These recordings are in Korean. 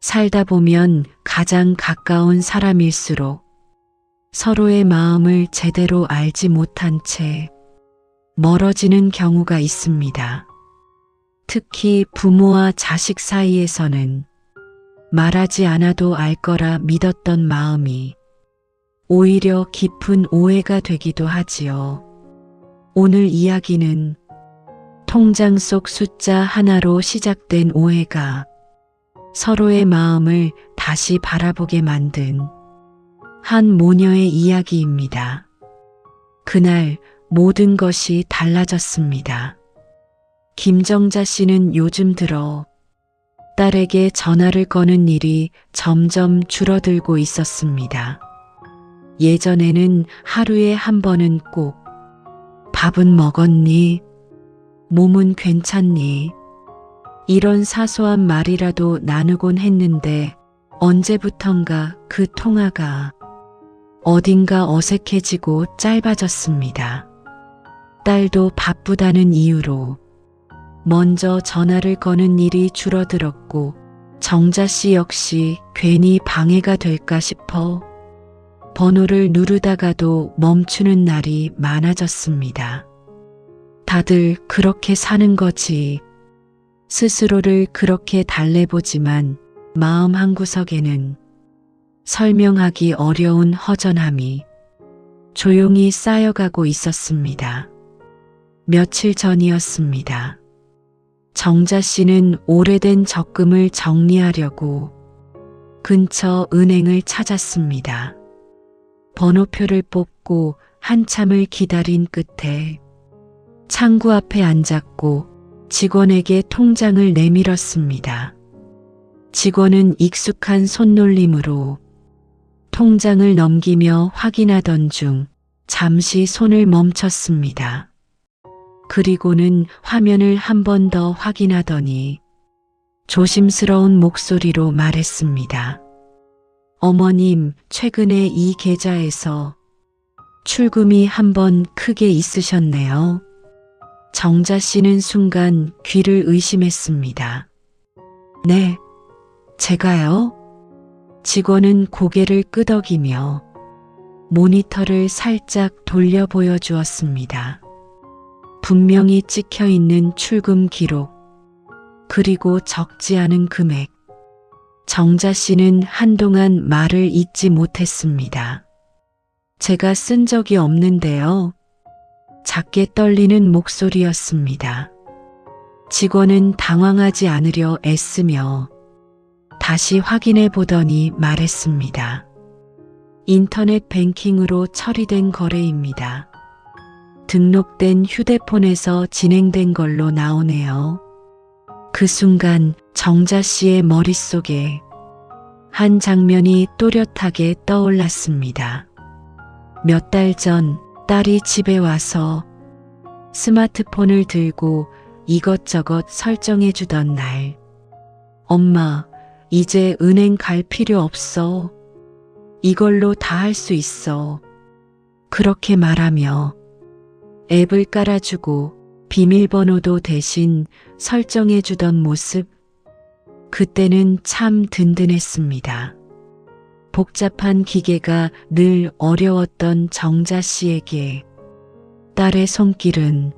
살다 보면 가장 가까운 사람일수록 서로의 마음을 제대로 알지 못한 채 멀어지는 경우가 있습니다. 특히 부모와 자식 사이에서는 말하지 않아도 알 거라 믿었던 마음이 오히려 깊은 오해가 되기도 하지요. 오늘 이야기는 통장 속 숫자 하나로 시작된 오해가 서로의 마음을 다시 바라보게 만든 한 모녀의 이야기입니다. 그날 모든 것이 달라졌습니다. 김정자 씨는 요즘 들어 딸에게 전화를 거는 일이 점점 줄어들고 있었습니다. 예전에는 하루에 한 번은 꼭 밥은 먹었니? 몸은 괜찮니? 이런 사소한 말이라도 나누곤 했는데 언제부턴가 그 통화가 어딘가 어색해지고 짧아졌습니다. 딸도 바쁘다는 이유로 먼저 전화를 거는 일이 줄어들었고 정자 씨 역시 괜히 방해가 될까 싶어 번호를 누르다가도 멈추는 날이 많아졌습니다. 다들 그렇게 사는 거지. 스스로를 그렇게 달래보지만 마음 한구석에는 설명하기 어려운 허전함이 조용히 쌓여가고 있었습니다. 며칠 전이었습니다. 정자 씨는 오래된 적금을 정리하려고 근처 은행을 찾았습니다. 번호표를 뽑고 한참을 기다린 끝에 창구 앞에 앉았고 직원에게 통장을 내밀었습니다. 직원은 익숙한 손놀림으로 통장을 넘기며 확인하던 중 잠시 손을 멈췄습니다. 그리고는 화면을 한 번 더 확인하더니 조심스러운 목소리로 말했습니다. 어머님, 최근에 이 계좌에서 출금이 한 번 크게 있으셨네요. 정자 씨는 순간 귀를 의심했습니다. 네, 제가요? 직원은 고개를 끄덕이며 모니터를 살짝 돌려 보여주었습니다. 분명히 찍혀있는 출금 기록, 그리고 적지 않은 금액. 정자 씨는 한동안 말을 잇지 못했습니다. 제가 쓴 적이 없는데요. 작게 떨리는 목소리였습니다. 직원은 당황하지 않으려 애쓰며 다시 확인해 보더니 말했습니다. 인터넷 뱅킹으로 처리된 거래입니다. 등록된 휴대폰에서 진행된 걸로 나오네요. 그 순간 정자 씨의 머릿속에 한 장면이 또렷하게 떠올랐습니다. 몇 달 전 딸이 집에 와서 스마트폰을 들고 이것저것 설정해 주던 날, 엄마, 이제 은행 갈 필요 없어. 이걸로 다 할 수 있어. 그렇게 말하며 앱을 깔아주고 비밀번호도 대신 설정해 주던 모습, 그때는 참 든든했습니다. 복잡한 기계가 늘 어려웠던 정자 씨에게 딸의 손길은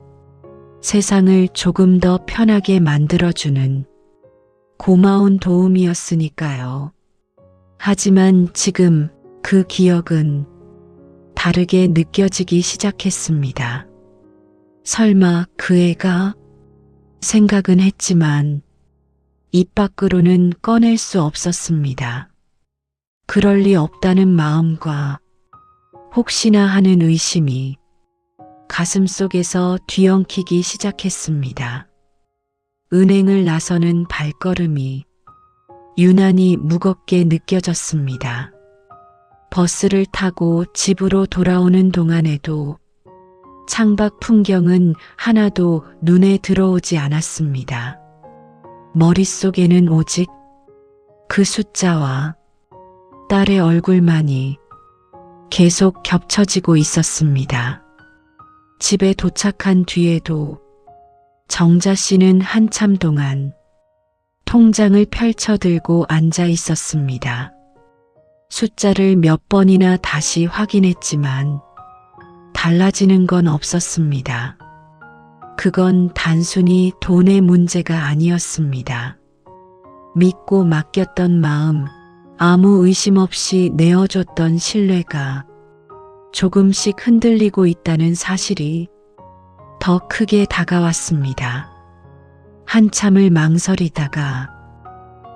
세상을 조금 더 편하게 만들어주는 고마운 도움이었으니까요. 하지만 지금 그 기억은 다르게 느껴지기 시작했습니다. 설마 그 애가? 생각은 했지만 입 밖으로는 꺼낼 수 없었습니다. 그럴 리 없다는 마음과 혹시나 하는 의심이 가슴속에서 뒤엉키기 시작했습니다. 은행을 나서는 발걸음이 유난히 무겁게 느껴졌습니다. 버스를 타고 집으로 돌아오는 동안에도 창밖 풍경은 하나도 눈에 들어오지 않았습니다. 머릿속에는 오직 그 숫자와 딸의 얼굴만이 계속 겹쳐지고 있었습니다. 집에 도착한 뒤에도 정자 씨는 한참 동안 통장을 펼쳐들고 앉아 있었습니다. 숫자를 몇 번이나 다시 확인했지만 달라지는 건 없었습니다. 그건 단순히 돈의 문제가 아니었습니다. 믿고 맡겼던 마음, 아무 의심 없이 내어줬던 신뢰가 조금씩 흔들리고 있다는 사실이 더 크게 다가왔습니다. 한참을 망설이다가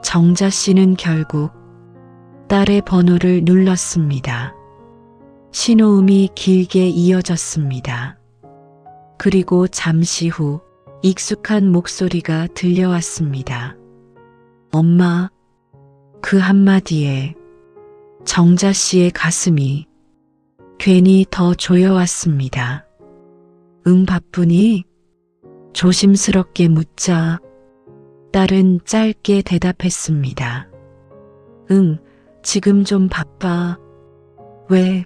정자 씨는 결국 딸의 번호를 눌렀습니다. 신호음이 길게 이어졌습니다. 그리고 잠시 후 익숙한 목소리가 들려왔습니다. 엄마, 그 한마디에 정자 씨의 가슴이 괜히 더 조여왔습니다. 응, 바쁘니? 조심스럽게 묻자 딸은 짧게 대답했습니다. 응, 지금 좀 바빠. 왜?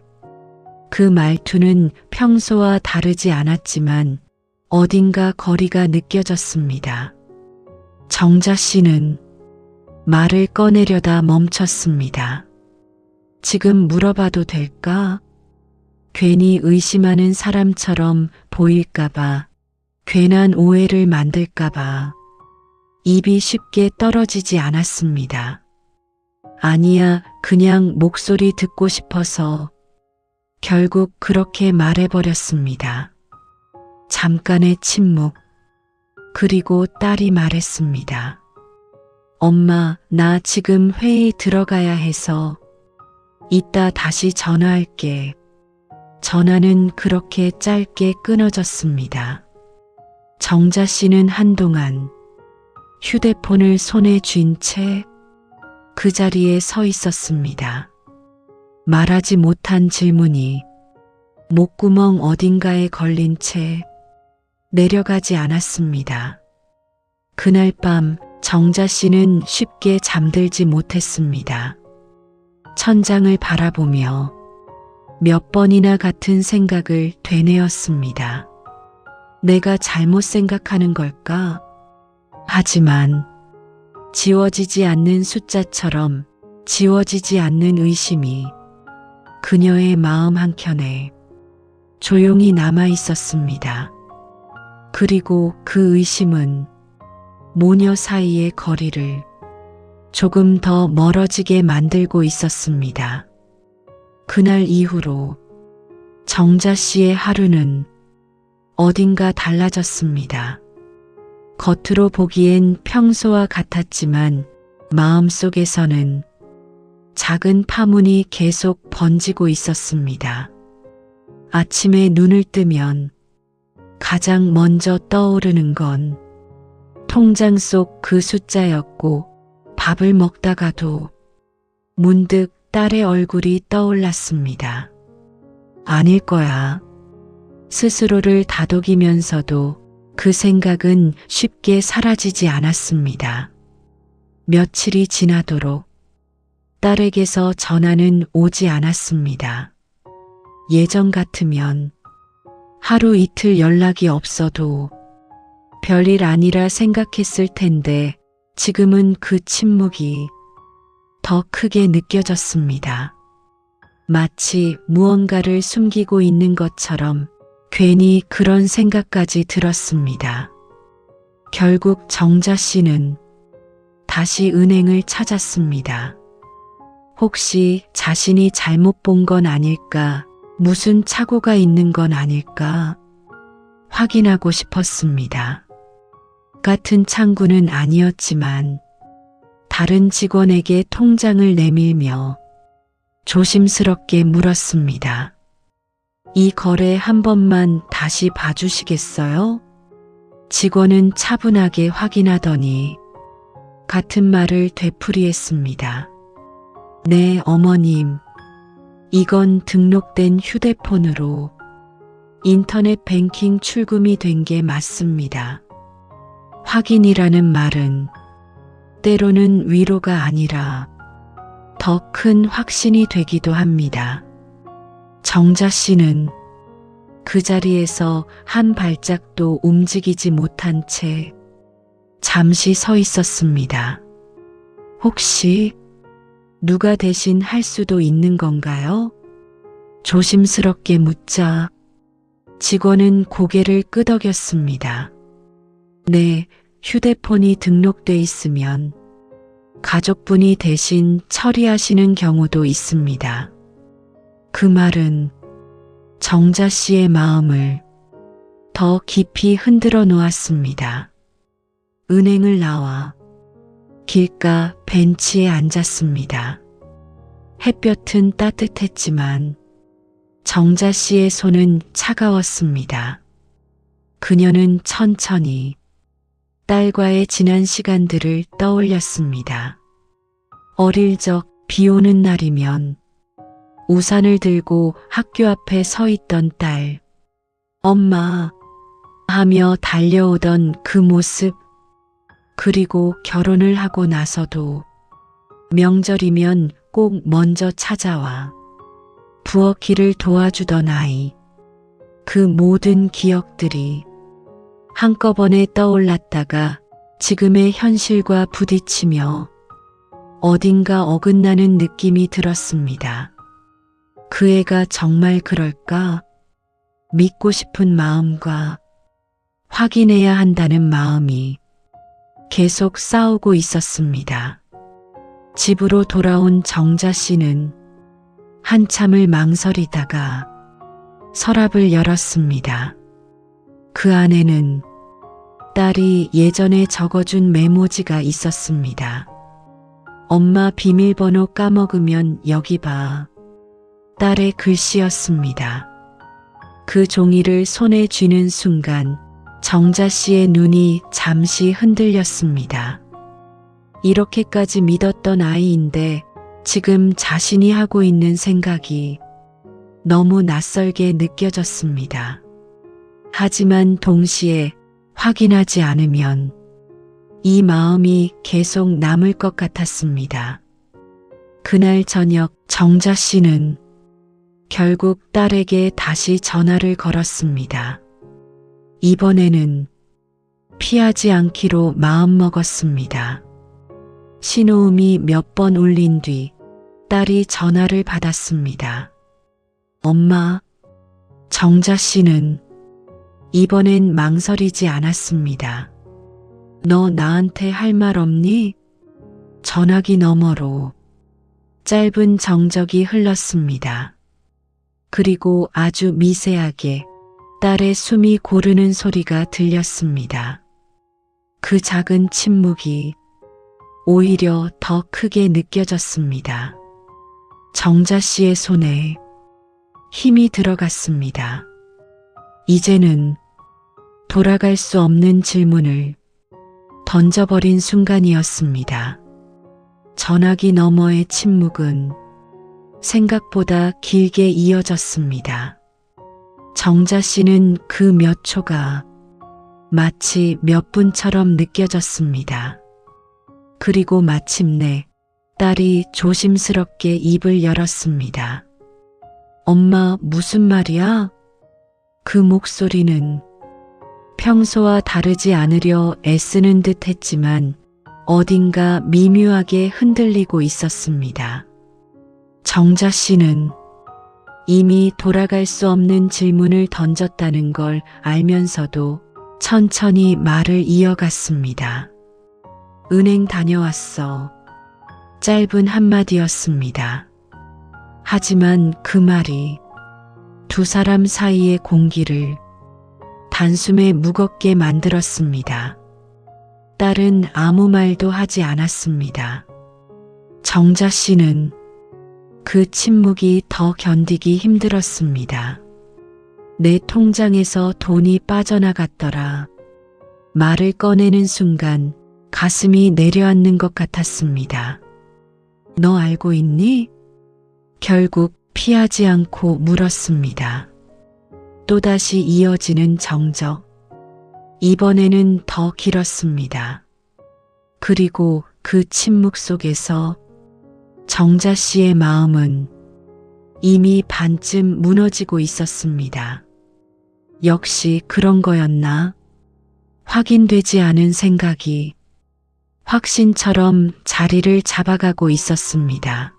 그 말투는 평소와 다르지 않았지만 어딘가 거리가 느껴졌습니다. 정자 씨는 말을 꺼내려다 멈췄습니다. 지금 물어봐도 될까? 괜히 의심하는 사람처럼 보일까봐, 괜한 오해를 만들까봐 입이 쉽게 떨어지지 않았습니다. 아니야, 그냥 목소리 듣고 싶어서 결국 그렇게 말해버렸습니다. 잠깐의 침묵, 그리고 딸이 말했습니다. 엄마, 나 지금 회의 들어가야 해서 이따 다시 전화할게. 전화는 그렇게 짧게 끊어졌습니다. 정자 씨는 한동안 휴대폰을 손에 쥔 채 그 자리에 서 있었습니다. 말하지 못한 질문이 목구멍 어딘가에 걸린 채 내려가지 않았습니다. 그날 밤 정자 씨는 쉽게 잠들지 못했습니다. 천장을 바라보며 몇 번이나 같은 생각을 되뇌었습니다. 내가 잘못 생각하는 걸까? 하지만 지워지지 않는 숫자처럼 지워지지 않는 의심이 그녀의 마음 한켠에 조용히 남아 있었습니다. 그리고 그 의심은 모녀 사이의 거리를 조금 더 멀어지게 만들고 있었습니다. 그날 이후로 정자 씨의 하루는 어딘가 달라졌습니다. 겉으로 보기엔 평소와 같았지만 마음속에서는 작은 파문이 계속 번지고 있었습니다. 아침에 눈을 뜨면 가장 먼저 떠오르는 건 통장 속 그 숫자였고, 밥을 먹다가도 문득 딸의 얼굴이 떠올랐습니다. 아닐 거야. 스스로를 다독이면서도 그 생각은 쉽게 사라지지 않았습니다. 며칠이 지나도록 딸에게서 전화는 오지 않았습니다. 예전 같으면 하루 이틀 연락이 없어도 별일 아니라 생각했을 텐데 지금은 그 침묵이 더 크게 느껴졌습니다. 마치 무언가를 숨기고 있는 것처럼 괜히 그런 생각까지 들었습니다. 결국 정자 씨는 다시 은행을 찾았습니다. 혹시 자신이 잘못 본 건 아닐까, 무슨 착오가 있는 건 아닐까 확인하고 싶었습니다. 같은 창구는 아니었지만 다른 직원에게 통장을 내밀며 조심스럽게 물었습니다. 이 거래 한 번만 다시 봐주시겠어요? 직원은 차분하게 확인하더니 같은 말을 되풀이했습니다. 네, 어머님. 이건 등록된 휴대폰으로 인터넷 뱅킹 출금이 된 게 맞습니다. 확인이라는 말은 때로는 위로가 아니라 더 큰 확신이 되기도 합니다. 정자 씨는 그 자리에서 한 발짝도 움직이지 못한 채 잠시 서 있었습니다. 혹시 누가 대신 할 수도 있는 건가요? 조심스럽게 묻자 직원은 고개를 끄덕였습니다. 네, 휴대폰이 등록돼 있으면 가족분이 대신 처리하시는 경우도 있습니다. 그 말은 정자 씨의 마음을 더 깊이 흔들어 놓았습니다. 은행을 나와 길가 벤치에 앉았습니다. 햇볕은 따뜻했지만 정자 씨의 손은 차가웠습니다. 그녀는 천천히 딸과의 지난 시간들을 떠올렸습니다. 어릴 적 비 오는 날이면 우산을 들고 학교 앞에 서 있던 딸, 엄마 하며 달려오던 그 모습, 그리고 결혼을 하고 나서도 명절이면 꼭 먼저 찾아와 부엌일을 도와주던 아이, 그 모든 기억들이 한꺼번에 떠올랐다가 지금의 현실과 부딪히며 어딘가 어긋나는 느낌이 들었습니다. 그 애가 정말 그럴까? 믿고 싶은 마음과 확인해야 한다는 마음이 계속 싸우고 있었습니다. 집으로 돌아온 정자 씨는 한참을 망설이다가 서랍을 열었습니다. 그 안에는 딸이 예전에 적어준 메모지가 있었습니다. 엄마 비밀번호 까먹으면 여기 봐. 딸의 글씨였습니다. 그 종이를 손에 쥐는 순간 정자 씨의 눈이 잠시 흔들렸습니다. 이렇게까지 믿었던 아이인데 지금 자신이 하고 있는 생각이 너무 낯설게 느껴졌습니다. 하지만 동시에 확인하지 않으면 이 마음이 계속 남을 것 같았습니다. 그날 저녁 정자 씨는 결국 딸에게 다시 전화를 걸었습니다. 이번에는 피하지 않기로 마음먹었습니다. 신호음이 몇 번 울린 뒤 딸이 전화를 받았습니다. 엄마, 정자 씨는 이번엔 망설이지 않았습니다. 너 나한테 할 말 없니? 전화기 너머로 짧은 정적이 흘렀습니다. 그리고 아주 미세하게 딸의 숨이 고르는 소리가 들렸습니다. 그 작은 침묵이 오히려 더 크게 느껴졌습니다. 정자 씨의 손에 힘이 들어갔습니다. 이제는 돌아갈 수 없는 질문을 던져버린 순간이었습니다. 전화기 너머의 침묵은 생각보다 길게 이어졌습니다. 정자 씨는 그 몇 초가 마치 몇 분처럼 느껴졌습니다. 그리고 마침내 딸이 조심스럽게 입을 열었습니다. 엄마, 무슨 말이야? 그 목소리는 평소와 다르지 않으려 애쓰는 듯 했지만 어딘가 미묘하게 흔들리고 있었습니다. 정자 씨는 이미 돌아갈 수 없는 질문을 던졌다는 걸 알면서도 천천히 말을 이어갔습니다. 은행 다녀왔어. 짧은 한마디였습니다. 하지만 그 말이 두 사람 사이의 공기를 단숨에 무겁게 만들었습니다. 딸은 아무 말도 하지 않았습니다. 정자 씨는 그 침묵이 더 견디기 힘들었습니다. 내 통장에서 돈이 빠져나갔더라. 말을 꺼내는 순간 가슴이 내려앉는 것 같았습니다. 너 알고 있니? 결국 피하지 않고 물었습니다. 또다시 이어지는 정적. 이번에는 더 길었습니다. 그리고 그 침묵 속에서 정자 씨의 마음은 이미 반쯤 무너지고 있었습니다. 역시 그런 거였나? 확인되지 않은 생각이 확신처럼 자리를 잡아가고 있었습니다.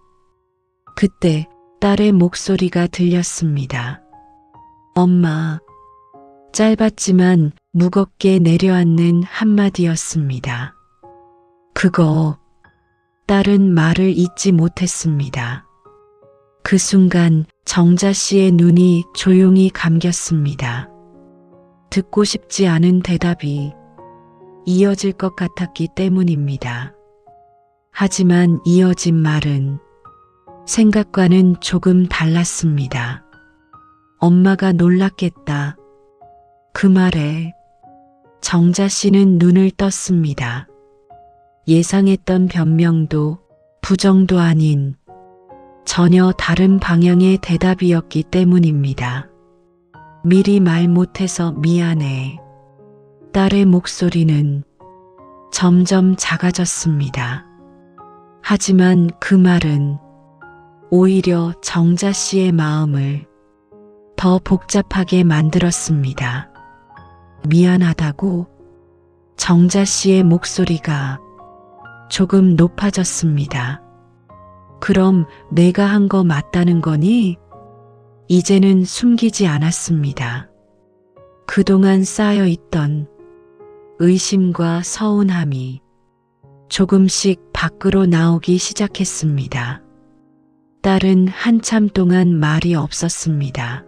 그때 딸의 목소리가 들렸습니다. 엄마. 짧았지만 무겁게 내려앉는 한마디였습니다. 그거. 딸은 말을 잇지 못했습니다. 그 순간 정자 씨의 눈이 조용히 감겼습니다. 듣고 싶지 않은 대답이 이어질 것 같았기 때문입니다. 하지만 이어진 말은 생각과는 조금 달랐습니다. 엄마가 놀랐겠다. 그 말에 정자 씨는 눈을 떴습니다. 예상했던 변명도 부정도 아닌 전혀 다른 방향의 대답이었기 때문입니다. 미리 말 못해서 미안해. 딸의 목소리는 점점 작아졌습니다. 하지만 그 말은 오히려 정자 씨의 마음을 더 복잡하게 만들었습니다. 미안하다고? 정자 씨의 목소리가 조금 높아졌습니다. 그럼 내가 한 거 맞다는 거니? 이제는 숨기지 않았습니다. 그동안 쌓여있던 의심과 서운함이 조금씩 밖으로 나오기 시작했습니다. 딸은 한참 동안 말이 없었습니다.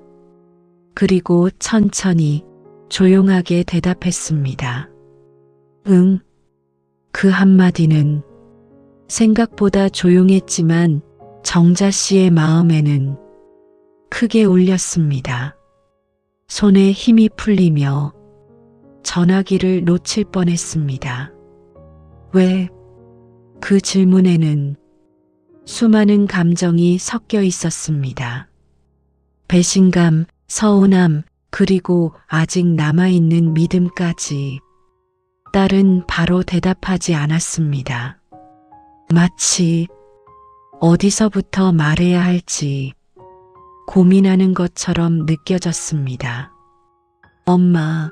그리고 천천히 조용하게 대답했습니다. 응. 그 한마디는 생각보다 조용했지만 정자 씨의 마음에는 크게 울렸습니다. 손에 힘이 풀리며 전화기를 놓칠 뻔했습니다. 왜? 그 질문에는 수많은 감정이 섞여 있었습니다. 배신감, 서운함, 그리고 아직 남아있는 믿음까지. 딸은 바로 대답하지 않았습니다. 마치 어디서부터 말해야 할지 고민하는 것처럼 느껴졌습니다. 엄마.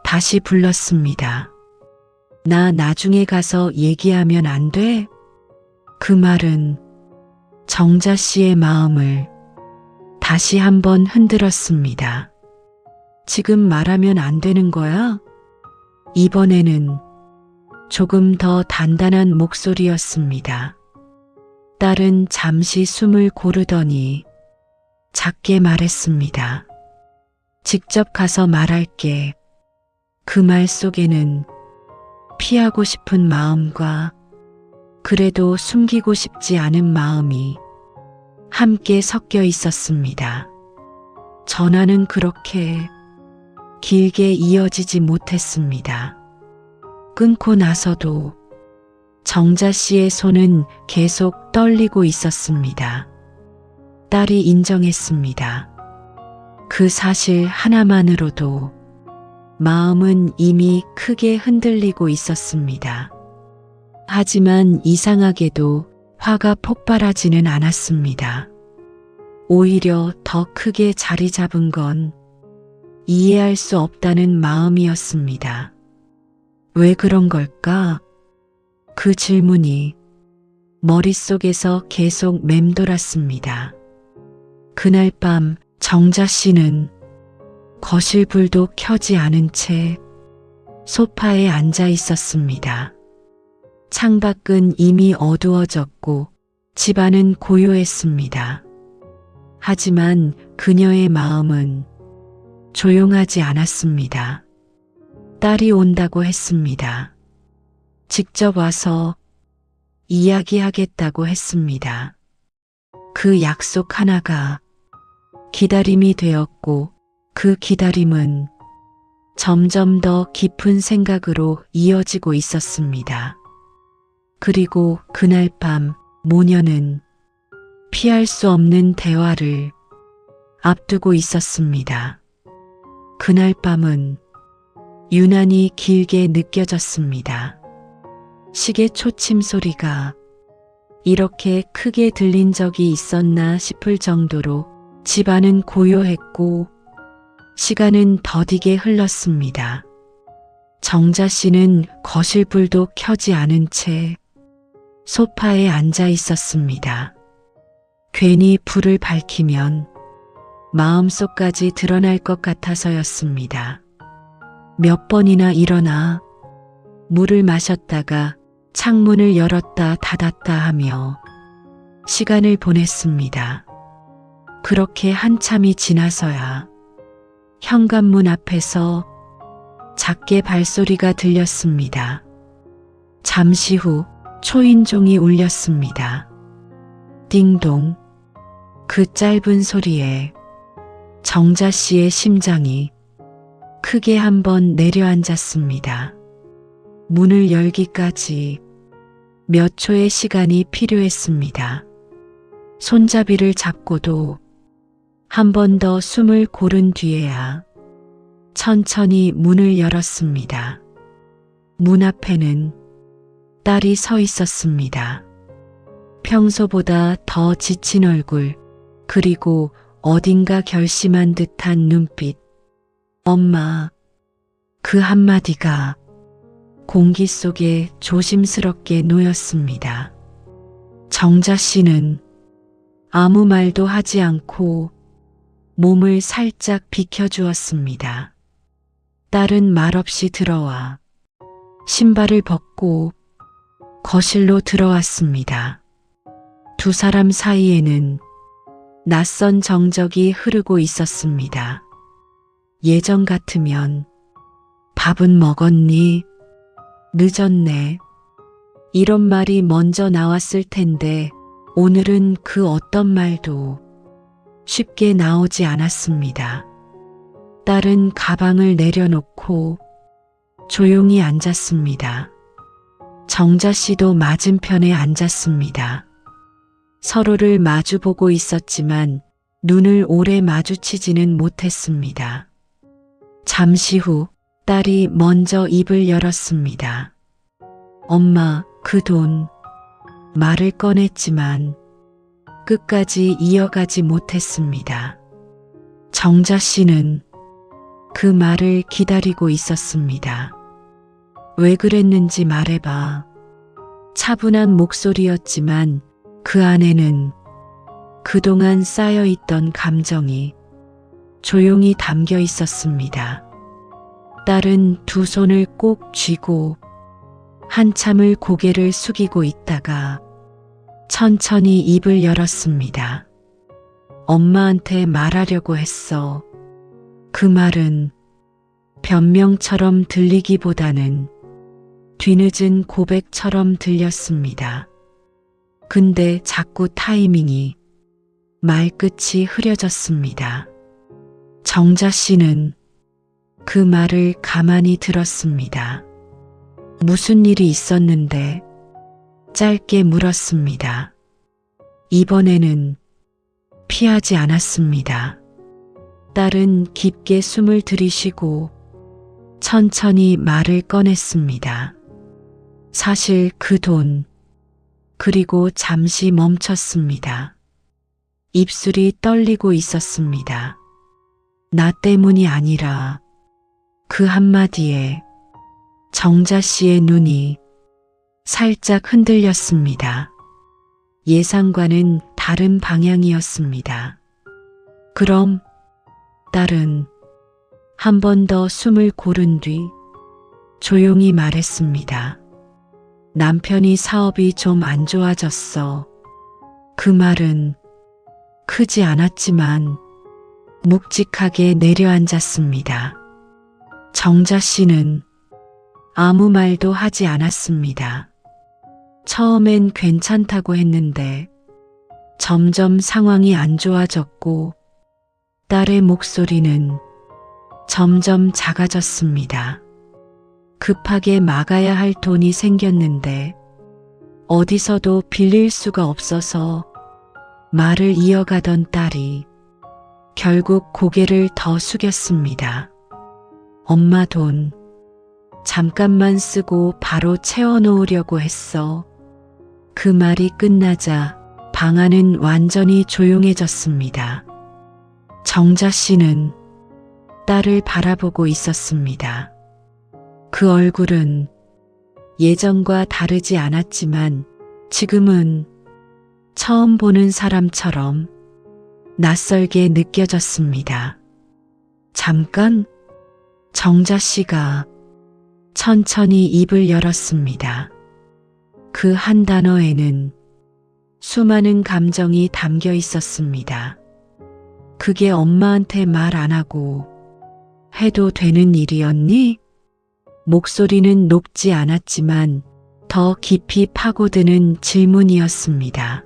다시 불렀습니다. 나 나중에 가서 얘기하면 안 돼? 그 말은 정자 씨의 마음을 다시 한번 흔들었습니다. 지금 말하면 안 되는 거야? 이번에는 조금 더 단단한 목소리였습니다. 딸은 잠시 숨을 고르더니 작게 말했습니다. 직접 가서 말할게. 그 말 속에는 피하고 싶은 마음과 그래도 숨기고 싶지 않은 마음이 함께 섞여 있었습니다. 전화는 그렇게 길게 이어지지 못했습니다. 끊고 나서도 정자 씨의 손은 계속 떨리고 있었습니다. 딸이 인정했습니다. 그 사실 하나만으로도 마음은 이미 크게 흔들리고 있었습니다. 하지만 이상하게도 화가 폭발하지는 않았습니다. 오히려 더 크게 자리 잡은 건 이해할 수 없다는 마음이었습니다. 왜 그런 걸까? 그 질문이 머릿속에서 계속 맴돌았습니다. 그날 밤 정자 씨는 거실 불도 켜지 않은 채 소파에 앉아 있었습니다. 창밖은 이미 어두워졌고 집안은 고요했습니다. 하지만 그녀의 마음은 조용하지 않았습니다. 딸이 온다고 했습니다. 직접 와서 이야기하겠다고 했습니다. 그 약속 하나가 기다림이 되었고 그 기다림은 점점 더 깊은 생각으로 이어지고 있었습니다. 그리고 그날 밤 모녀는 피할 수 없는 대화를 앞두고 있었습니다. 그날 밤은 유난히 길게 느껴졌습니다. 시계 초침 소리가 이렇게 크게 들린 적이 있었나 싶을 정도로 집안은 고요했고 시간은 더디게 흘렀습니다. 정자 씨는 거실 불도 켜지 않은 채 소파에 앉아 있었습니다. 괜히 불을 밝히면 마음속까지 드러날 것 같아서였습니다. 몇 번이나 일어나 물을 마셨다가 창문을 열었다 닫았다 하며 시간을 보냈습니다. 그렇게 한참이 지나서야 현관문 앞에서 작게 발소리가 들렸습니다. 잠시 후 초인종이 울렸습니다. 띵동. 그 짧은 소리에 정자 씨의 심장이 크게 한번 내려앉았습니다. 문을 열기까지 몇 초의 시간이 필요했습니다. 손잡이를 잡고도 한 번 더 숨을 고른 뒤에야 천천히 문을 열었습니다. 문 앞에는 딸이 서 있었습니다. 평소보다 더 지친 얼굴, 그리고 어딘가 결심한 듯한 눈빛. 엄마. 그 한마디가 공기 속에 조심스럽게 놓였습니다. 정자 씨는 아무 말도 하지 않고 몸을 살짝 비켜주었습니다. 딸은 말없이 들어와 신발을 벗고 거실로 들어왔습니다. 두 사람 사이에는 낯선 정적이 흐르고 있었습니다. 예전 같으면 밥은 먹었니? 늦었네. 이런 말이 먼저 나왔을 텐데 오늘은 그 어떤 말도 쉽게 나오지 않았습니다. 딸은 가방을 내려놓고 조용히 앉았습니다. 정자 씨도 맞은편에 앉았습니다. 서로를 마주보고 있었지만 눈을 오래 마주치지는 못했습니다. 잠시 후 딸이 먼저 입을 열었습니다. 엄마, 그 돈. 말을 꺼냈지만 끝까지 이어가지 못했습니다. 정자 씨는 그 말을 기다리고 있었습니다. 왜 그랬는지 말해봐. 차분한 목소리였지만 그 안에는 그동안 쌓여있던 감정이 조용히 담겨 있었습니다. 딸은 두 손을 꼭 쥐고 한참을 고개를 숙이고 있다가 천천히 입을 열었습니다. 엄마한테 말하려고 했어. 그 말은 변명처럼 들리기보다는 뒤늦은 고백처럼 들렸습니다. 근데 자꾸 타이밍이 말끝이 흐려졌습니다. 정자 씨는 그 말을 가만히 들었습니다. 무슨 일이 있었는데? 짧게 물었습니다. 이번에는 피하지 않았습니다. 딸은 깊게 숨을 들이쉬고 천천히 말을 꺼냈습니다. 사실 그 돈. 그리고 잠시 멈췄습니다. 입술이 떨리고 있었습니다. 나 때문이 아니라 그 한마디에 정자 씨의 눈이 살짝 흔들렸습니다. 예상과는 다른 방향이었습니다. 그럼 딸은 한 번 더 숨을 고른 뒤 조용히 말했습니다. 남편이 사업이 좀 안 좋아졌어. 그 말은 크지 않았지만 묵직하게 내려앉았습니다. 정자 씨는 아무 말도 하지 않았습니다. 처음엔 괜찮다고 했는데 점점 상황이 안 좋아졌고 딸의 목소리는 점점 작아졌습니다. 급하게 막아야 할 돈이 생겼는데 어디서도 빌릴 수가 없어서 말을 이어가던 딸이 결국 고개를 더 숙였습니다. 엄마 돈 잠깐만 쓰고 바로 채워놓으려고 했어. 그 말이 끝나자 방 안은 완전히 조용해졌습니다. 정자 씨는 딸을 바라보고 있었습니다. 그 얼굴은 예전과 다르지 않았지만 지금은 처음 보는 사람처럼 낯설게 느껴졌습니다. 잠깐 정자 씨가 천천히 입을 열었습니다. 그 한 단어에는 수많은 감정이 담겨 있었습니다. 그게 엄마한테 말 안 하고 해도 되는 일이었니? 목소리는 높지 않았지만 더 깊이 파고드는 질문이었습니다.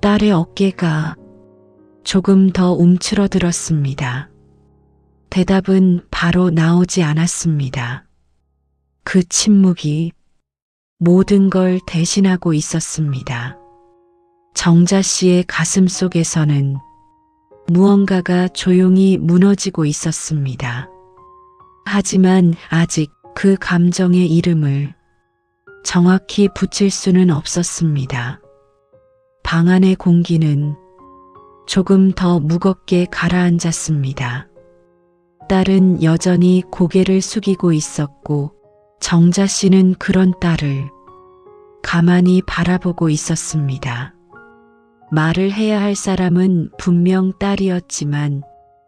딸의 어깨가 조금 더 움츠러들었습니다. 대답은 바로 나오지 않았습니다. 그 침묵이 모든 걸 대신하고 있었습니다. 정자 씨의 가슴 속에서는 무언가가 조용히 무너지고 있었습니다. 하지만 아직 그 감정의 이름을 정확히 붙일 수는 없었습니다. 방 안의 공기는 조금 더 무겁게 가라앉았습니다. 딸은 여전히 고개를 숙이고 있었고 정자 씨는 그런 딸을 가만히 바라보고 있었습니다. 말을 해야 할 사람은 분명 딸이었지만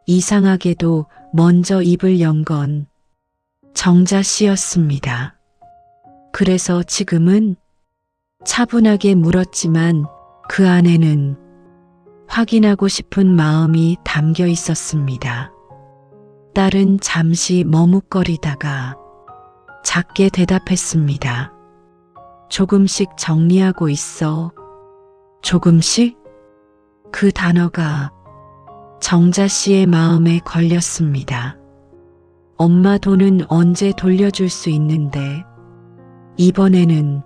이상하게도 먼저 입을 연 건 정자 씨였습니다. 그래서 지금은 차분하게 물었지만 그 안에는 확인하고 싶은 마음이 담겨 있었습니다. 딸은 잠시 머뭇거리다가 작게 대답했습니다. 조금씩 정리하고 있어. 조금씩? 그 단어가 정자 씨의 마음에 걸렸습니다. 엄마 돈은 언제 돌려줄 수 있는데? 이번에는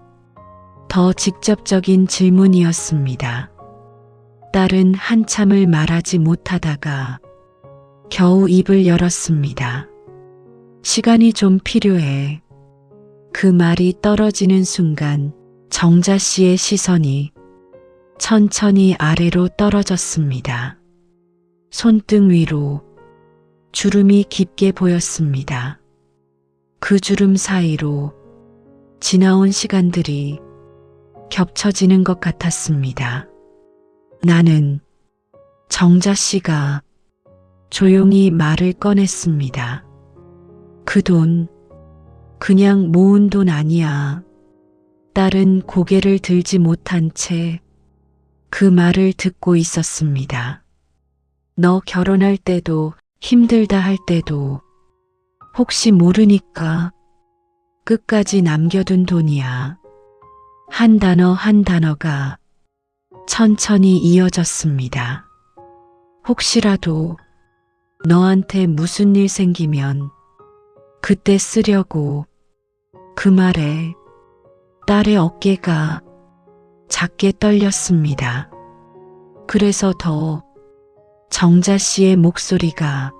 더 직접적인 질문이었습니다. 딸은 한참을 말하지 못하다가 겨우 입을 열었습니다. 시간이 좀 필요해. 그 말이 떨어지는 순간 정자 씨의 시선이 천천히 아래로 떨어졌습니다. 손등 위로 주름이 깊게 보였습니다. 그 주름 사이로 지나온 시간들이 겹쳐지는 것 같았습니다. 나는 정자 씨가 조용히 말을 꺼냈습니다. 그 돈, 그냥 모은 돈 아니야. 딸은 고개를 들지 못한 채 그 말을 듣고 있었습니다. 너 결혼할 때도 힘들다 할 때도 혹시 모르니까 끝까지 남겨둔 돈이야. 한 단어 한 단어가 천천히 이어졌습니다. 혹시라도 너한테 무슨 일 생기면 그때 쓰려고. 그 말에 딸의 어깨가 작게 떨렸습니다. 그래서 더 정자 씨의 목소리가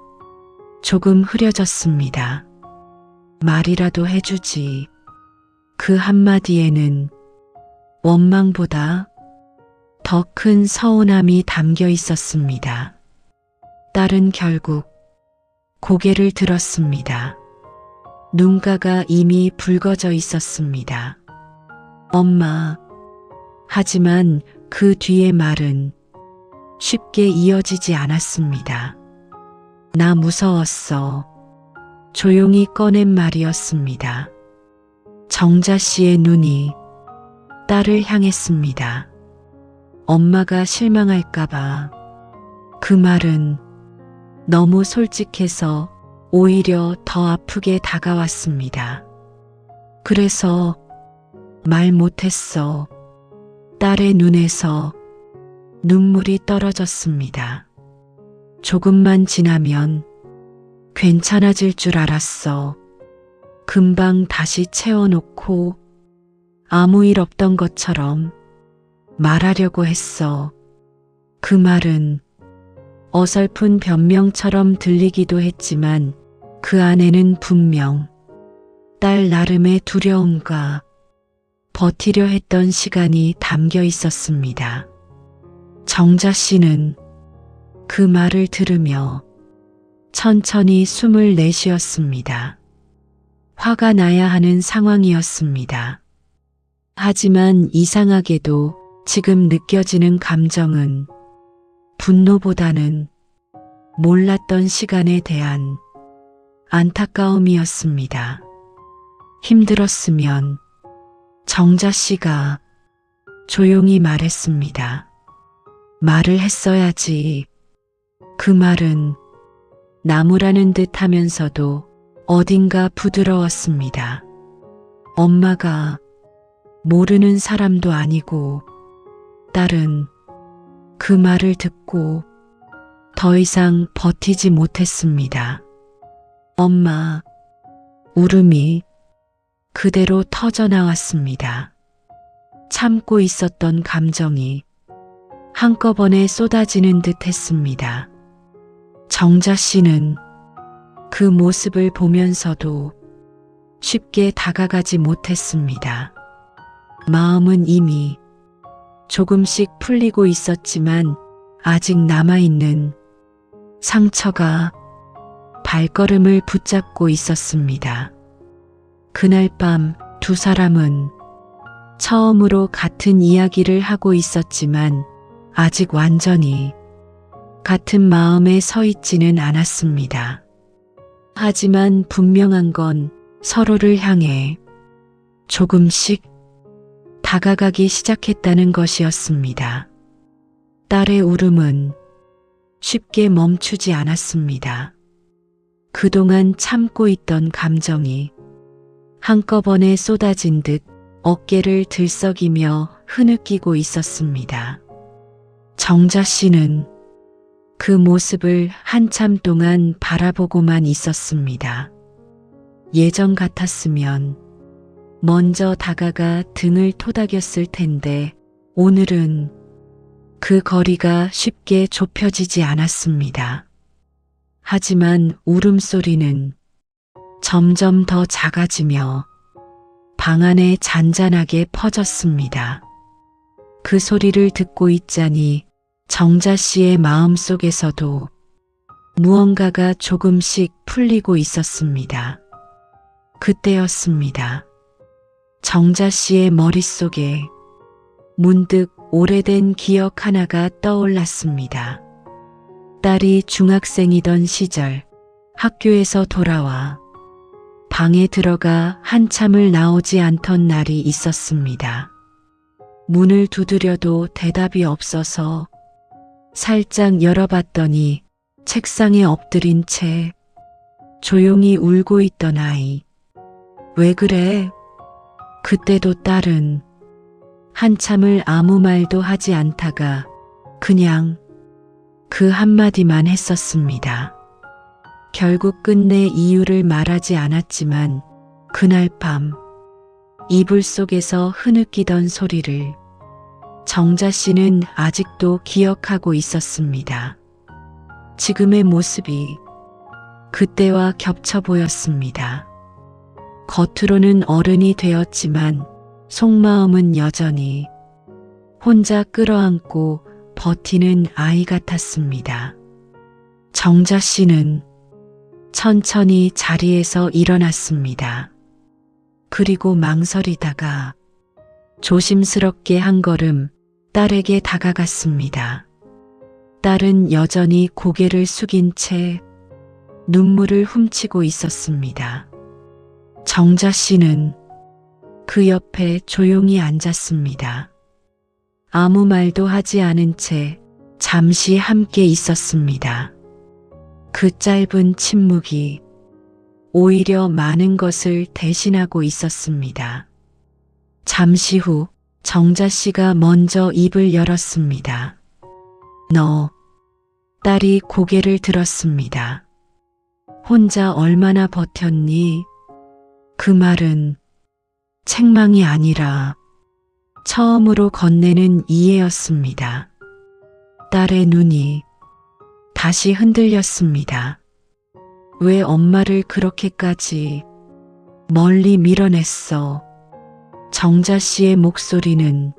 조금 흐려졌습니다. 말이라도 해주지. 그 한마디에는 원망보다 더 큰 서운함이 담겨 있었습니다. 딸은 결국 고개를 들었습니다. 눈가가 이미 붉어져 있었습니다. 엄마. 하지만 그 뒤의 말은 쉽게 이어지지 않았습니다. 나 무서웠어. 조용히 꺼낸 말이었습니다. 정자 씨의 눈이 딸을 향했습니다. 엄마가 실망할까봐. 그 말은 너무 솔직해서 오히려 더 아프게 다가왔습니다. 그래서 말 못했어. 딸의 눈에서 눈물이 떨어졌습니다. 조금만 지나면 괜찮아질 줄 알았어. 금방 다시 채워놓고 아무 일 없던 것처럼 말하려고 했어. 그 말은 어설픈 변명처럼 들리기도 했지만 그 안에는 분명 딸 나름의 두려움과 버티려 했던 시간이 담겨 있었습니다. 정자 씨는 그 말을 들으며 천천히 숨을 내쉬었습니다. 화가 나야 하는 상황이었습니다. 하지만 이상하게도 지금 느껴지는 감정은 분노보다는 몰랐던 시간에 대한 안타까움이었습니다. 힘들었으면 정자 씨가 조용히 말했습니다. 말을 했어야지. 그 말은 나무라는 듯 하면서도 어딘가 부드러웠습니다. 엄마가 모르는 사람도 아니고 딸은 그 말을 듣고 더 이상 버티지 못했습니다. 엄마, 울음이 그대로 터져나왔습니다. 참고 있었던 감정이 한꺼번에 쏟아지는 듯 했습니다. 정자 씨는 그 모습을 보면서도 쉽게 다가가지 못했습니다. 마음은 이미 조금씩 풀리고 있었지만 아직 남아있는 상처가 발걸음을 붙잡고 있었습니다. 그날 밤 두 사람은 처음으로 같은 이야기를 하고 있었지만 아직 완전히 같은 마음에 서 있지는 않았습니다. 하지만 분명한 건 서로를 향해 조금씩 다가가기 시작했다는 것이었습니다. 딸의 울음은 쉽게 멈추지 않았습니다. 그동안 참고 있던 감정이 한꺼번에 쏟아진 듯 어깨를 들썩이며 흐느끼고 있었습니다. 정자 씨는 그 모습을 한참 동안 바라보고만 있었습니다. 예전 같았으면 먼저 다가가 등을 토닥였을 텐데 오늘은 그 거리가 쉽게 좁혀지지 않았습니다. 하지만 울음소리는 점점 더 작아지며 방 안에 잔잔하게 퍼졌습니다. 그 소리를 듣고 있자니 정자 씨의 마음속에서도 무언가가 조금씩 풀리고 있었습니다. 그때였습니다. 정자 씨의 머릿속에 문득 오래된 기억 하나가 떠올랐습니다. 딸이 중학생이던 시절 학교에서 돌아와 방에 들어가 한참을 나오지 않던 날이 있었습니다. 문을 두드려도 대답이 없어서 살짝 열어봤더니 책상에 엎드린 채 조용히 울고 있던 아이. 왜 그래? 그때도 딸은 한참을 아무 말도 하지 않다가 그냥 그 한마디만 했었습니다. 결국 끝내 이유를 말하지 않았지만 그날 밤 이불 속에서 흐느끼던 소리를 정자 씨는 아직도 기억하고 있었습니다. 지금의 모습이 그때와 겹쳐 보였습니다. 겉으로는 어른이 되었지만 속마음은 여전히 혼자 끌어안고 버티는 아이 같았습니다. 정자 씨는 천천히 자리에서 일어났습니다. 그리고 망설이다가 조심스럽게 한 걸음 딸에게 다가갔습니다. 딸은 여전히 고개를 숙인 채 눈물을 훔치고 있었습니다. 정자 씨는 그 옆에 조용히 앉았습니다. 아무 말도 하지 않은 채 잠시 함께 있었습니다. 그 짧은 침묵이 오히려 많은 것을 대신하고 있었습니다. 잠시 후 정자 씨가 먼저 입을 열었습니다. 너, 딸이 고개를 들었습니다. 혼자 얼마나 버텼니? 그 말은 책망이 아니라 처음으로 건네는 이해였습니다. 딸의 눈이 다시 흔들렸습니다. 왜 엄마를 그렇게까지 멀리 밀어냈어? 정자 씨의 목소리는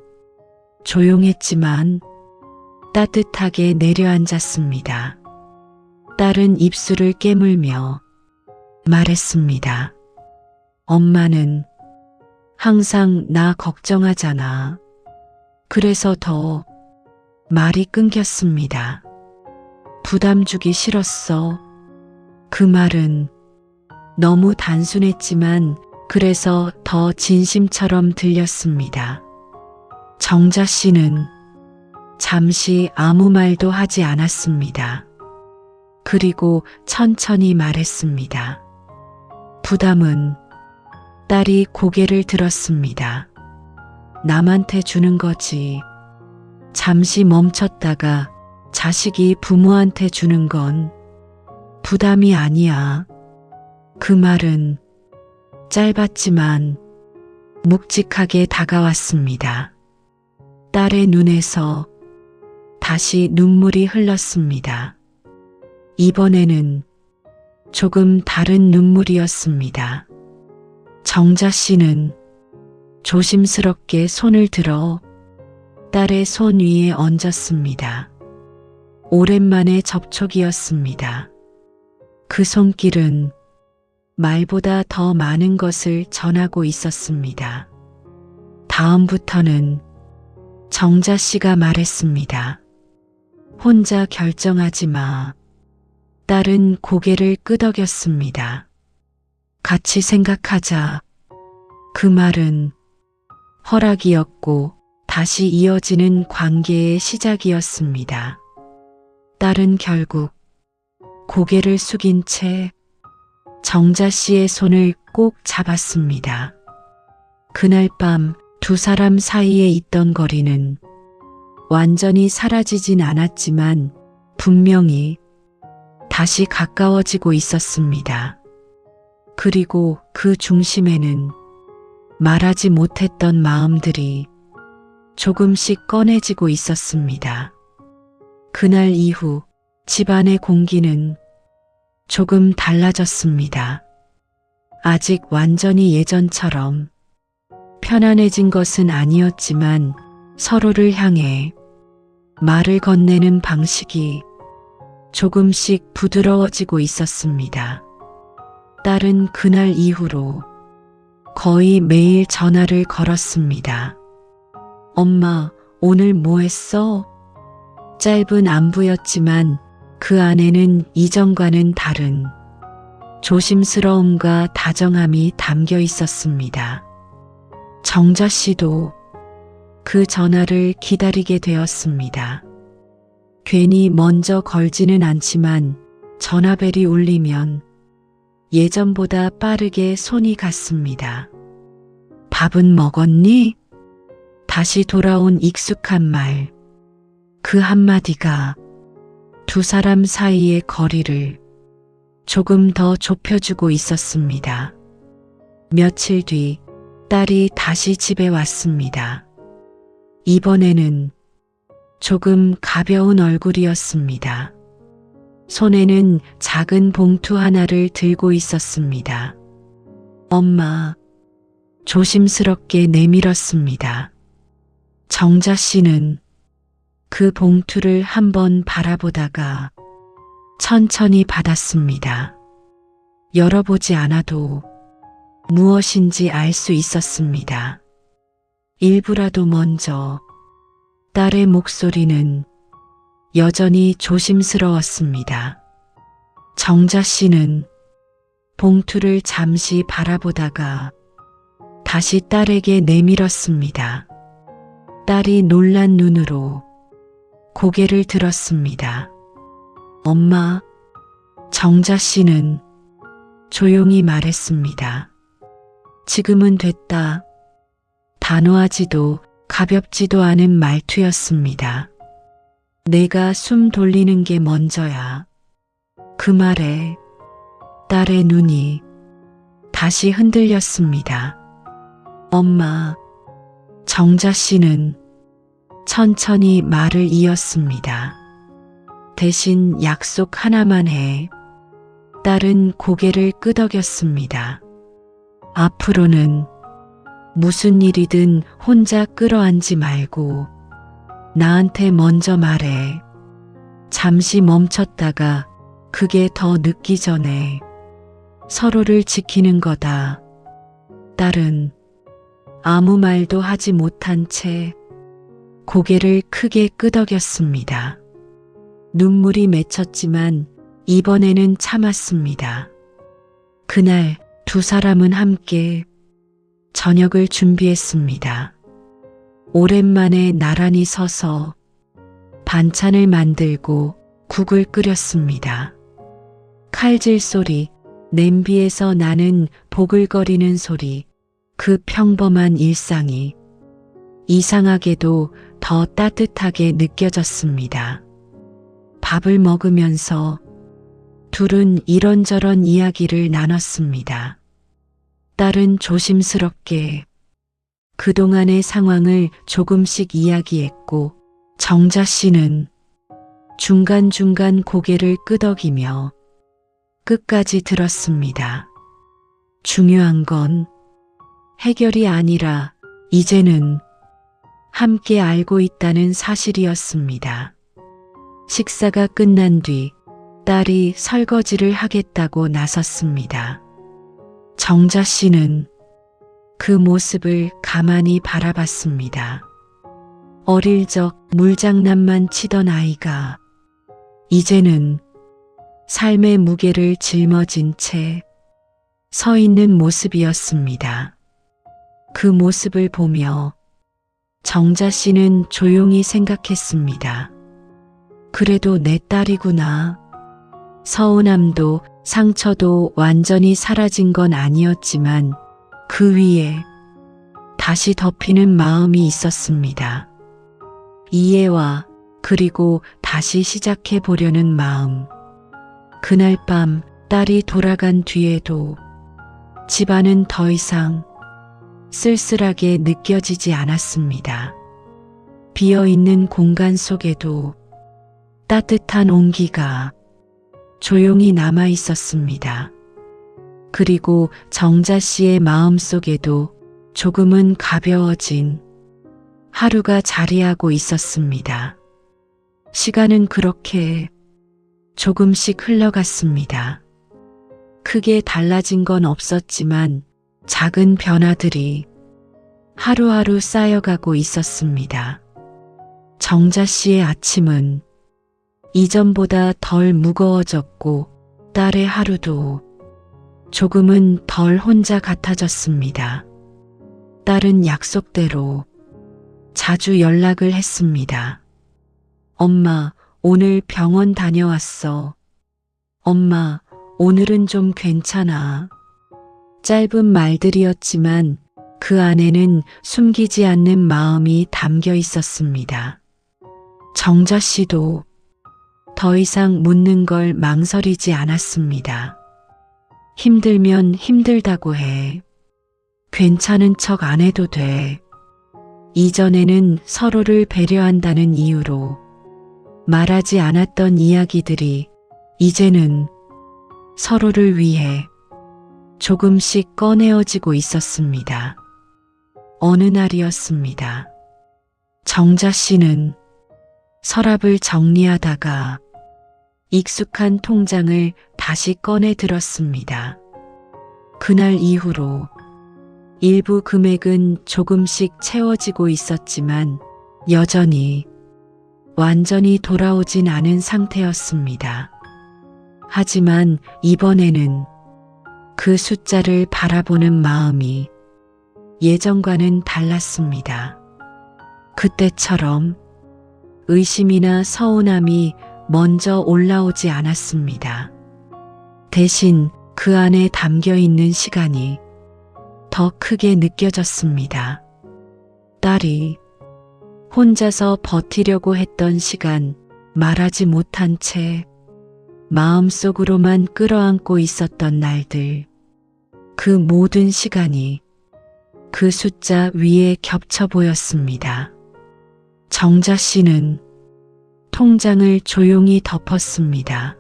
조용했지만 따뜻하게 내려앉았습니다. 딸은 입술을 깨물며 말했습니다. 엄마는 항상 나 걱정하잖아. 그래서 더 말이 끊겼습니다. 부담 주기 싫었어. 그 말은 너무 단순했지만 그래서 더 진심처럼 들렸습니다. 정자 씨는 잠시 아무 말도 하지 않았습니다. 그리고 천천히 말했습니다. 부담은 딸이 고개를 들었습니다. 남한테 주는 거지. 잠시 멈췄다가 자식이 부모한테 주는 건 부담이 아니야. 그 말은 짧았지만 묵직하게 다가왔습니다. 딸의 눈에서 다시 눈물이 흘렀습니다. 이번에는 조금 다른 눈물이었습니다. 정자 씨는 조심스럽게 손을 들어 딸의 손 위에 얹었습니다. 오랜만의 접촉이었습니다. 그 손길은 말보다 더 많은 것을 전하고 있었습니다. 다음부터는 정자 씨가 말했습니다. 혼자 결정하지 마. 딸은 고개를 끄덕였습니다. 같이 생각하자. 그 말은 허락이었고 다시 이어지는 관계의 시작이었습니다. 딸은 결국 고개를 숙인 채 정자 씨의 손을 꼭 잡았습니다. 그날 밤 두 사람 사이에 있던 거리는 완전히 사라지진 않았지만 분명히 다시 가까워지고 있었습니다. 그리고 그 중심에는 말하지 못했던 마음들이 조금씩 꺼내지고 있었습니다. 그날 이후 집안의 공기는 조금 달라졌습니다. 아직 완전히 예전처럼 편안해진 것은 아니었지만 서로를 향해 말을 건네는 방식이 조금씩 부드러워지고 있었습니다. 딸은 그날 이후로 거의 매일 전화를 걸었습니다. 엄마, 오늘 뭐 했어? 짧은 안부였지만 그 안에는 이전과는 다른 조심스러움과 다정함이 담겨 있었습니다. 정자 씨도 그 전화를 기다리게 되었습니다. 괜히 먼저 걸지는 않지만 전화벨이 울리면 예전보다 빠르게 손이 갔습니다. 밥은 먹었니? 다시 돌아온 익숙한 말. 그 한마디가 두 사람 사이의 거리를 조금 더 좁혀주고 있었습니다. 며칠 뒤 딸이 다시 집에 왔습니다. 이번에는 조금 가벼운 얼굴이었습니다. 손에는 작은 봉투 하나를 들고 있었습니다. 엄마, 조심스럽게 내밀었습니다. 정자 씨는 그 봉투를 한번 바라보다가 천천히 받았습니다. 열어보지 않아도 무엇인지 알 수 있었습니다. 일부라도 먼저 딸의 목소리는 여전히 조심스러웠습니다. 정자 씨는 봉투를 잠시 바라보다가 다시 딸에게 내밀었습니다. 딸이 놀란 눈으로 고개를 들었습니다. 엄마, 정자 씨는 조용히 말했습니다. 지금은 됐다. 단호하지도 가볍지도 않은 말투였습니다. 내가 숨 돌리는 게 먼저야. 그 말에 딸의 눈이 다시 흔들렸습니다. 엄마, 정자 씨는 천천히 말을 이었습니다. 대신 약속 하나만 해. 딸은 고개를 끄덕였습니다. 앞으로는 무슨 일이든 혼자 끌어안지 말고 나한테 먼저 말해. 잠시 멈췄다가 그게 더 늦기 전에 서로를 지키는 거다. 딸은 아무 말도 하지 못한 채 고개를 크게 끄덕였습니다. 눈물이 맺혔지만 이번에는 참았습니다. 그날 두 사람은 함께 저녁을 준비했습니다. 오랜만에 나란히 서서 반찬을 만들고 국을 끓였습니다. 칼질 소리, 냄비에서 나는 보글거리는 소리, 그 평범한 일상이 이상하게도 더 따뜻하게 느껴졌습니다. 밥을 먹으면서 둘은 이런저런 이야기를 나눴습니다. 딸은 조심스럽게 그동안의 상황을 조금씩 이야기했고 정자 씨는 중간중간 고개를 끄덕이며 끝까지 들었습니다. 중요한 건 해결이 아니라 이제는 함께 알고 있다는 사실이었습니다. 식사가 끝난 뒤 딸이 설거지를 하겠다고 나섰습니다. 정자 씨는 그 모습을 가만히 바라봤습니다. 어릴 적 물장난만 치던 아이가 이제는 삶의 무게를 짊어진 채 서 있는 모습이었습니다. 그 모습을 보며 정자 씨는 조용히 생각했습니다. 그래도 내 딸이구나. 서운함도 상처도 완전히 사라진 건 아니었지만 그 위에 다시 덮이는 마음이 있었습니다. 이해와 그리고 다시 시작해 보려는 마음. 그날 밤 딸이 돌아간 뒤에도 집안은 더 이상 쓸쓸하게 느껴지지 않았습니다. 비어있는 공간 속에도 따뜻한 온기가 조용히 남아 있었습니다. 그리고 정자 씨의 마음 속에도 조금은 가벼워진 하루가 자리하고 있었습니다. 시간은 그렇게 조금씩 흘러갔습니다. 크게 달라진 건 없었지만 작은 변화들이 하루하루 쌓여가고 있었습니다. 정자 씨의 아침은 이전보다 덜 무거워졌고 딸의 하루도 조금은 덜 혼자 같아졌습니다. 딸은 약속대로 자주 연락을 했습니다. 엄마, 오늘 병원 다녀왔어. 엄마, 오늘은 좀 괜찮아. 짧은 말들이었지만 그 안에는 숨기지 않는 마음이 담겨 있었습니다. 정자 씨도 더 이상 묻는 걸 망설이지 않았습니다. 힘들면 힘들다고 해. 괜찮은 척 안 해도 돼. 이전에는 서로를 배려한다는 이유로 말하지 않았던 이야기들이 이제는 서로를 위해 조금씩 꺼내어지고 있었습니다. 어느 날이었습니다. 정자 씨는 서랍을 정리하다가 익숙한 통장을 다시 꺼내 들었습니다. 그날 이후로 일부 금액은 조금씩 채워지고 있었지만 여전히 완전히 돌아오진 않은 상태였습니다. 하지만 이번에는 그 숫자를 바라보는 마음이 예전과는 달랐습니다. 그때처럼 의심이나 서운함이 먼저 올라오지 않았습니다. 대신 그 안에 담겨 있는 시간이 더 크게 느껴졌습니다. 딸이 혼자서 버티려고 했던 시간, 말하지 못한 채 마음속으로만 끌어안고 있었던 날들, 그 모든 시간이 그 숫자 위에 겹쳐 보였습니다. 정자 씨는 통장을 조용히 덮었습니다.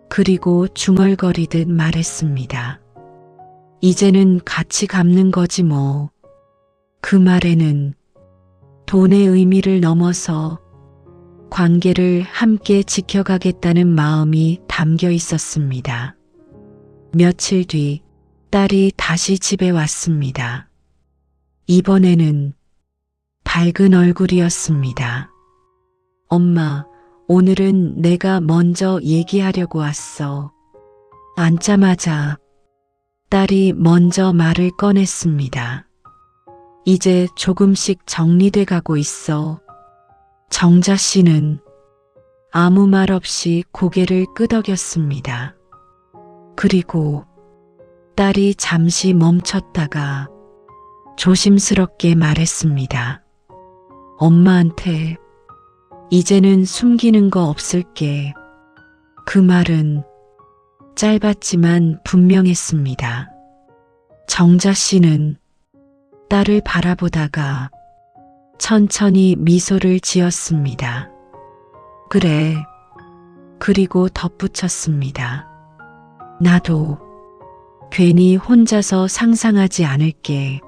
그리고 중얼거리듯 말했습니다. 이제는 같이 갚는 거지 뭐. 그 말에는 돈의 의미를 넘어서 관계를 함께 지켜가겠다는 마음이 담겨 있었습니다. 며칠 뒤 딸이 다시 집에 왔습니다. 이번에는 밝은 얼굴이었습니다. 엄마, 오늘은 내가 먼저 얘기하려고 왔어. 앉자마자 딸이 먼저 말을 꺼냈습니다. 이제 조금씩 정리돼 가고 있어. 정자 씨는 아무 말 없이 고개를 끄덕였습니다. 그리고 딸이 잠시 멈췄다가 조심스럽게 말했습니다. 엄마한테 이제는 숨기는 거 없을게. 그 말은 짧았지만 분명했습니다. 정자 씨는 딸을 바라보다가 천천히 미소를 지었습니다. 그래. 그리고 덧붙였습니다. 나도 괜히 혼자서 상상하지 않을게.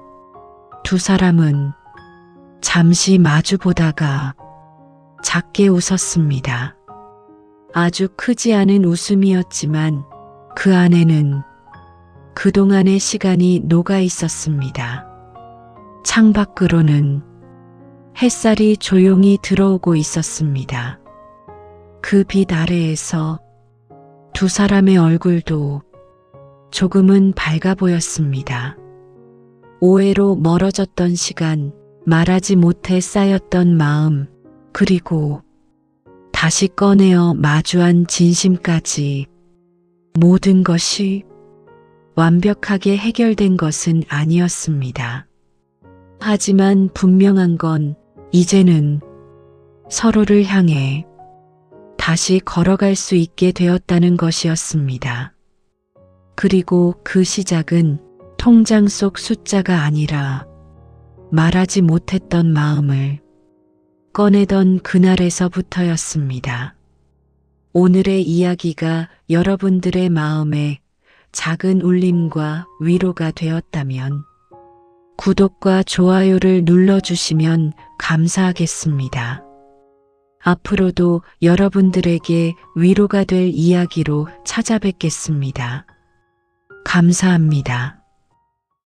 두 사람은 잠시 마주보다가 작게 웃었습니다. 아주 크지 않은 웃음이었지만 그 안에는 그동안의 시간이 녹아 있었습니다. 창밖으로는 햇살이 조용히 들어오고 있었습니다. 그 빛 아래에서 두 사람의 얼굴도 조금은 밝아 보였습니다. 오해로 멀어졌던 시간, 말하지 못해 쌓였던 마음, 그리고 다시 꺼내어 마주한 진심까지 모든 것이 완벽하게 해결된 것은 아니었습니다. 하지만 분명한 건 이제는 서로를 향해 다시 걸어갈 수 있게 되었다는 것이었습니다. 그리고 그 시작은 통장 속 숫자가 아니라 말하지 못했던 마음을 꺼내던 그날에서부터였습니다. 오늘의 이야기가 여러분들의 마음에 작은 울림과 위로가 되었다면 구독과 좋아요를 눌러주시면 감사하겠습니다. 앞으로도 여러분들에게 위로가 될 이야기로 찾아뵙겠습니다. 감사합니다.